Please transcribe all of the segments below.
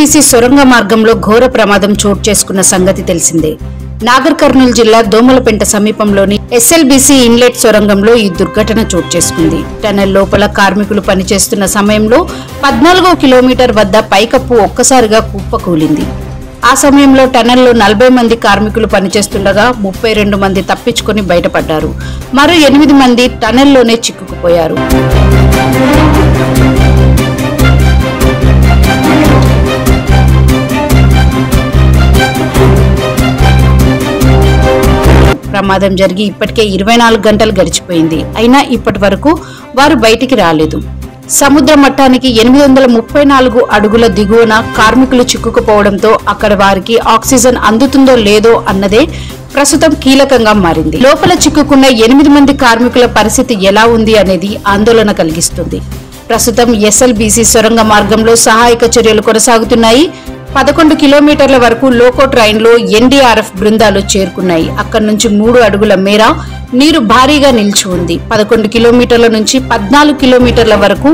SLBC సొరంగ మార్గంలో ఘోర ప్రమాదం చోటు చేసుకున్న సంగతి తెలిసిందే. నాగర్ కర్నూలు జిల్లా దోమలపెంట సమీపంలోని ఎస్ఎల్బీసీ ఇన్లెట్ సొరంగంలో ఈ దుర్ఘటన చోటు చేసుకుంది. టనెల్ లోపల కార్మికులు పనిచేస్తున్న సమయంలో 14వ కిలోమీటర్ వద్ద పైకప్పు ఒక్కసారిగా కుప్పకూలింది. ఆ సమయంలో టనెల్లో 40 మంది కార్మికులు పనిచేస్తుండగా 32 మంది తప్పించుకుని బయటపడ్డారు. మరో 8 మంది టనెల్లోనే చిక్కుకుపోయారు. ప్రమాదం జరిగి ఇప్పటికే 24 గంటలు గడిచిపోయింది. అయినా ఇప్పటి వరకు వారు బయటికి రాలేదు. సముద్ర మట్టానికి 834 అడుగుల దిగువన కార్మికులు చిక్కుకుపోవడంతో అక్కడ వారికి ఆక్సిజన్ అందుతుందో లేదో అన్నదే ప్రస్తుతం కీలకంగా మారింది. లోపల చిక్కుకున్న 8 మంది కార్మికుల పరిస్థితి ఎలా ఉంది అనేది ఆందోళన కలిగిస్తుంది. ప్రస్తుతం ఎస్ఎల్బీసీ సొరంగ మార్గంలో సహాయక చర్యలు కొనసాగుతున్నాయి. 11 కిలోమీటర్ల వరకు లోకో ట్రైన్ లో ఎన్డీఆర్ఎఫ్ బృందాలు చేరుకున్నాయి. అక్కడి నుంచి 3 అడుగుల మేర నీరు భారీగా నిలిచి ఉంది. 11 కిలోమీటర్ల నుంచి 14 కిలోమీటర్ల వరకు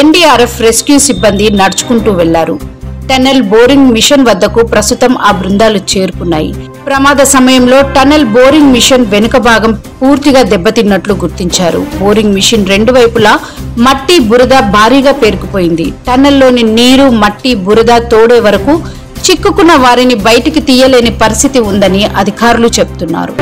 ఎన్డీఆర్ఎఫ్ రెస్క్యూ సిబ్బంది నడుచుకుంటూ వెళ్లారు. టనెల్ బోరింగ్ మిషన్ వద్దకు ప్రస్తుతం ఆ బృందాలు చేరుకున్నాయి. ప్రమాద సమయంలో టనెల్ బోరింగ్ మిషన్ వెనుక భాగం పూర్తిగా దెబ్బతిన్నట్లు గుర్తించారు. బోరింగ్ మిషన్ 2 వైపులా మట్టి బురద భారీగా పేరుకుపోయింది. టనెల్లోని నీరు మట్టి బురద తోడే వరకు చిక్కుకున్న వారిని బయటికి తీయలేని పరిస్థితి ఉందని అధికారులు చెబుతున్నారు.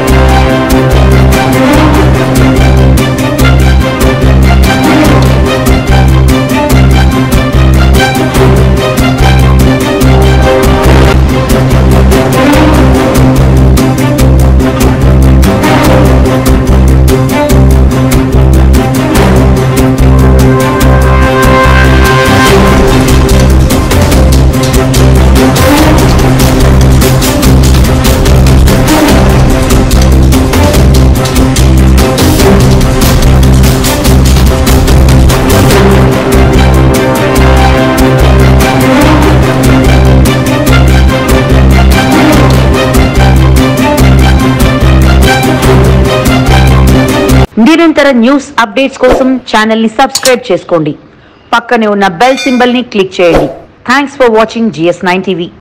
నిరంతర న్యూస్ అప్డేట్స్ కోసం ఛానల్ ని సబ్స్క్రైబ్ చేసుకోండి. పక్కనే ఉన్న బెల్ సింబల్ ని క్లిక్ చేయండి. Thanks for watching GS9 TV.